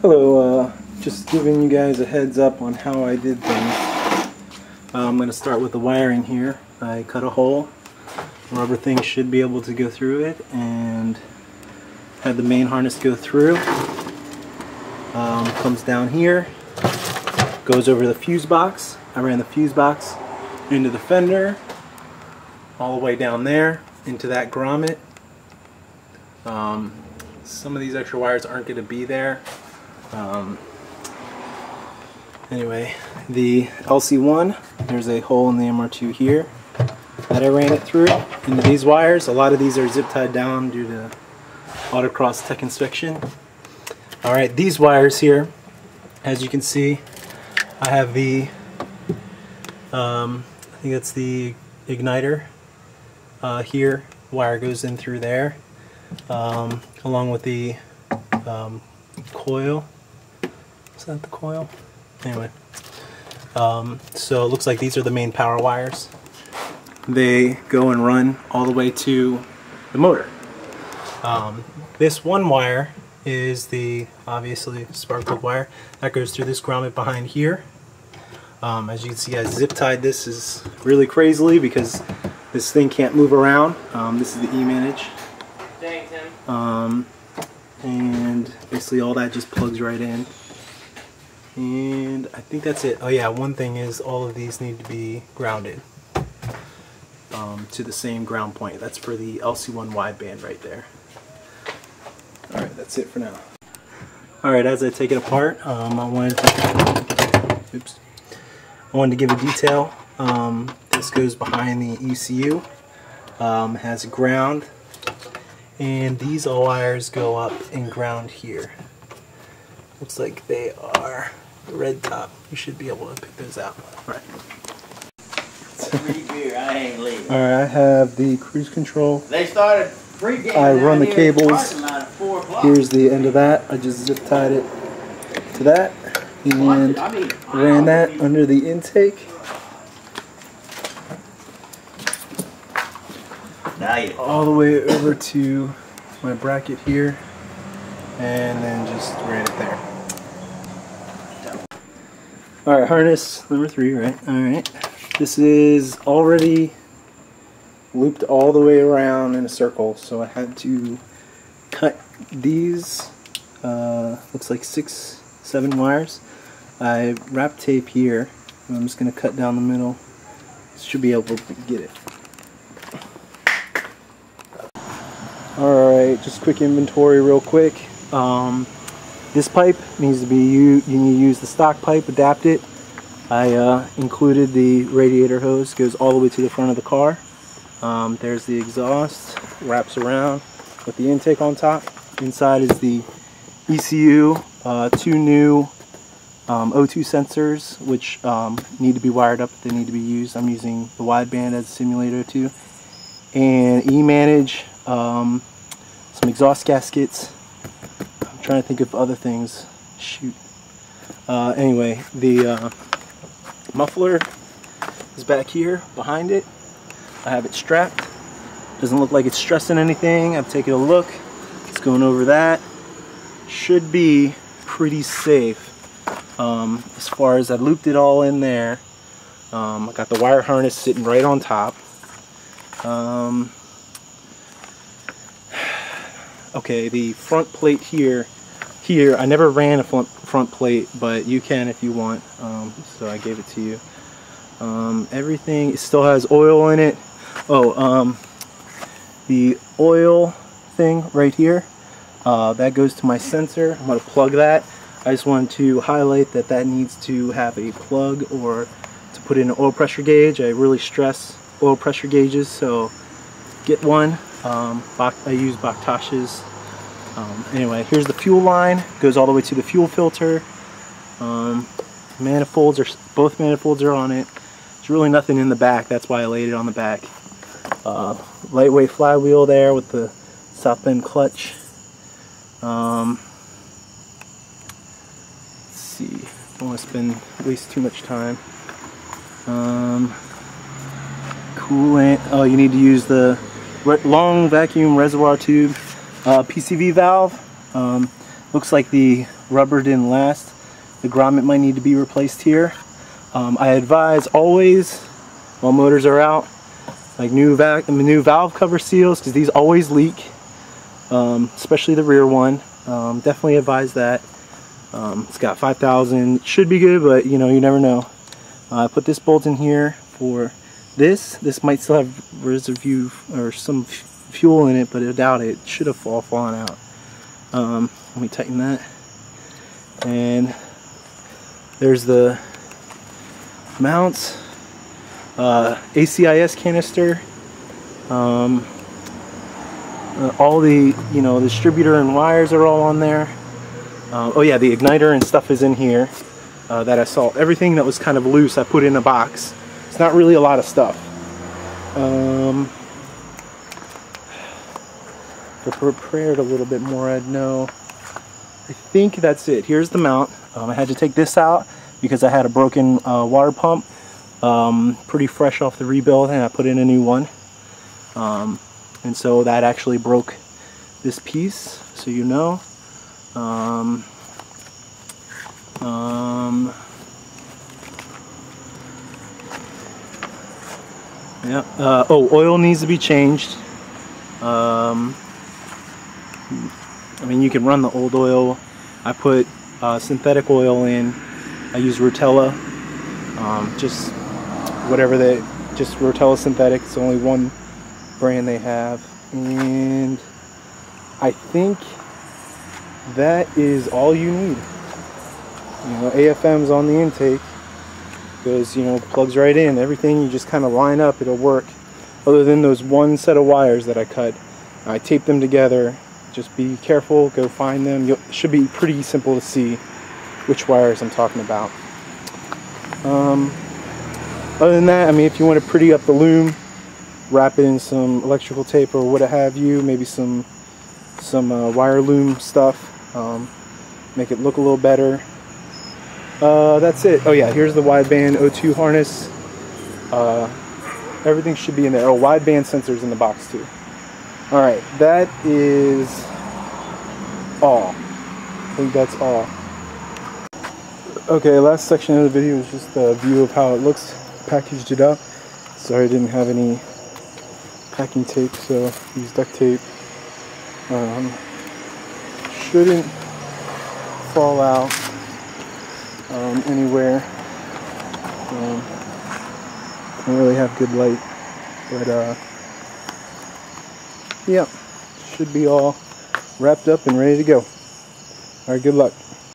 Hello, just giving you guys a heads up on how I did things. I'm going to start with the wiring here. I cut a hole. Rubber thing should be able to go through it, and had the main harness go through. Comes down here, goes over the fuse box. I ran the fuse box into the fender, all the way down there into that grommet. Some of these extra wires aren't going to be there. Anyway, the LC1, there's a hole in the MR2 here that I ran it through into these wires. A lot of these are zip tied down due to Autocross Tech Inspection. Alright, these wires here, as you can see, I have the, I think that's the igniter here. Wire goes in through there, along with the coil. Is that the coil? Anyway, so it looks like these are the main power wires. They go and run all the way to the motor. This one wire is the, obviously, spark plug wire that goes through this grommet behind here. As you can see, I zip tied this is really crazily because this thing can't move around. This is the E-manage. Thanks, Tim. And basically all that just plugs right in. And I think that's it. Oh yeah, one thing is all of these need to be grounded to the same ground point. That's for the LC1 wideband right there. Alright, that's it for now. Alright, as I take it apart, I wanted to give a detail. This goes behind the ECU, has ground, and these all wires go up and ground here. Looks like they are the red top. You should be able to pick those out. All right. I ain't leaving. All right, I have the cruise control. They started pre-game. I run the cables. Here's the end of that. I just zip tied it to that and ran that under the intake. All the way over to my bracket here, and then just ran it there. Alright, harness number 3, right? Alright. This is already looped all the way around in a circle, so I had to cut these, looks like 6-7 wires. I wrapped tape here, and I'm just going to cut down the middle. Should be able to get it. Alright, just quick inventory real quick. This pipe needs to be, you need to use the stock pipe, adapt it. I included the radiator hose, goes all the way to the front of the car. There's the exhaust, wraps around with the intake on top. Inside is the ECU, 2 new O2 sensors, which need to be wired up, they need to be used. I'm using the wideband as a simulator too. And E-manage, some exhaust gaskets. I'm trying to think of other things. Shoot. Anyway, the muffler is back here behind it. I have it strapped. Doesn't look like it's stressing anything. I've taken a look. It's going over that. Should be pretty safe. As far as I've looped it all in there. I got the wire harness sitting right on top. Okay, the front plate here, I never ran a front plate, but you can if you want, so I gave it to you. Everything, it still has oil in it. Oh, the oil thing right here, that goes to my sensor. I'm going to plug that. I just wanted to highlight that that needs to have a plug or to put in an oil pressure gauge. I really stress oil pressure gauges, so get one. I use Baktashes. Anyway, here's the fuel line. Goes all the way to the fuel filter. Manifolds are, both manifolds are on it. There's really nothing in the back. That's why I laid it on the back. Lightweight flywheel there with the South Bend clutch. Let's see. Don't want to waste too much time. Coolant. Oh, you need to use the long vacuum reservoir tube PCV valve. Looks like the rubber didn't last. The grommet might need to be replaced here. I advise always, while motors are out, like new valve cover seals, because these always leak, especially the rear one. Definitely advise that. It's got 5,000. It should be good, but you know, you never know. I put this bolt in here for this. This might still have residue or some fuel in it, but I doubt it. It should have fallen out. Let me tighten that. And there's the mounts. ACIS canister. All the, you know, the distributor and wires are all on there. Oh yeah, the igniter and stuff is in here that I saw. Everything that was kind of loose I put in a box. It's not really a lot of stuff. If I prepared a little bit more, I'd know. I think that's it. Here's the mount. I had to take this out because I had a broken water pump. Pretty fresh off the rebuild, and I put in a new one. And so that actually broke this piece, so you know. Yeah. Oh, oil needs to be changed. I mean, you can run the old oil. I put synthetic oil in. I use Rotella. Just whatever just Rotella synthetic. It's only one brand they have, and I think that is all you need. You know, AFM's on the intake. Goes, you know, plugs right in. Everything you just kind of line up, it'll work. Other than those one set of wires that I cut, I taped them together. Just be careful, go find them. It should be pretty simple to see which wires I'm talking about. Other than that, I mean, if you want to pretty up the loom, wrap it in some electrical tape or what have you, maybe some wire loom stuff, make it look a little better. That's it. Oh yeah, here's the wideband O2 harness. Everything should be in there. Oh, wideband sensors in the box too. Alright, that is all. I think that's all. Okay, last section of the video is just a view of how it looks. Packaged it up. Sorry I didn't have any packing tape, so use duct tape. Shouldn't fall out anywhere. Don't really have good light, but yeah, should be all wrapped up and ready to go. Alright, good luck.